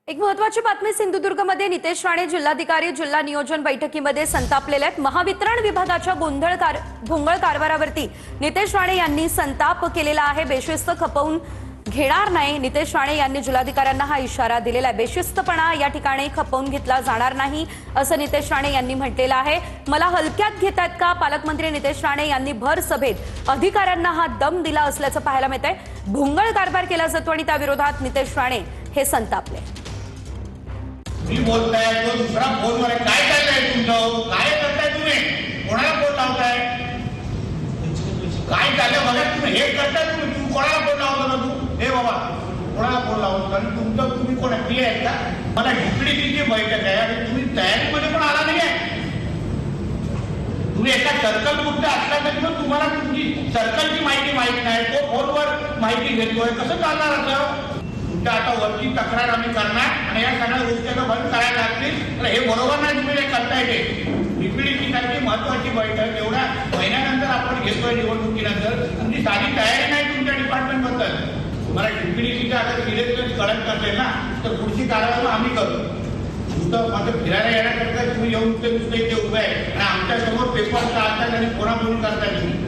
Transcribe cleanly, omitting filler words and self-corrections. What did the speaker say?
एक महत्त्वाची बातमी सिंधुदुर्गमध्ये नितेश राणे जिल्हाधिकारी जिल्हा नियोजन बैठकीमध्ये संतापलेले आहेत। महावितरण विभागाच्या भोंगळ कारभारावरती नितेश राणे यांनी संताप केलेला आहे। बेशिस्त खपवून घेणार नाही। नितेश राणे यांनी जिल्हाधिकाऱ्यांना हा इशारा दिलेला आहे। बेशिस्तपणा या ठिकाणी खपवून घेतला जाणार नाही असं नितेश राणे यांनी म्हटलेलं आहे। मला हलक्यात घेतात का? पालकमंत्री नितेश राणे यांनी भर सभेत अधिकाऱ्यांना हा दम दिला असल्याचं पाहायला मिळतंय। भोंगळ कारभार केला जातो आणि त्या विरोधात नितेश राणे हे संतापले। मी बोलताय तो दुसरा फोनवर काय चाललंय तुमचं? काय करताय तुम्ही? कोणाला फोन लावताय? काय चाललं बघा तुम्ही। हे करताय तुम्ही कोणाला फोन लावता ना तू? हे बाबा कोणाला फोन लावतो? कारण तुमचं तुम्ही कोण आहे आहेत का? मला हिकडीची बैठक आहे आणि तुम्ही तयारीमध्ये पण आला नाही आहे। तुम्ही एका सर्कल पुरते असला तरी पण तुम्हाला तुमची सर्कलची माहिती माहित नाही। तो फोनवर माहिती घेतोय, कसं चालणार असं? आता वरची तक्रार आम्ही करणार आणि या सगळ्या गोष्टी बंद करायला लागतील। तर हे बरोबर नाही तुम्ही हे करताय। ते पीपीडीची सारखी महत्वाची बैठक एवढ्या महिन्यानंतर आपण घेतोय निवडणुकीनंतर, तुमची साधी तयारी नाही तुमच्या डिपार्टमेंट बद्दल। तुम्हाला पीपीडीसीचा आता सिरियसनेस कळत नसेल ना तर पुढची कारवाई आम्ही करू। नुसतं माझं फिरायला येण्याकरता तुम्ही येऊन नुसते इथे उभे आहे आणि आमच्या समोर पेपर चालतात आणि फोनाफोन करताय तुम्ही।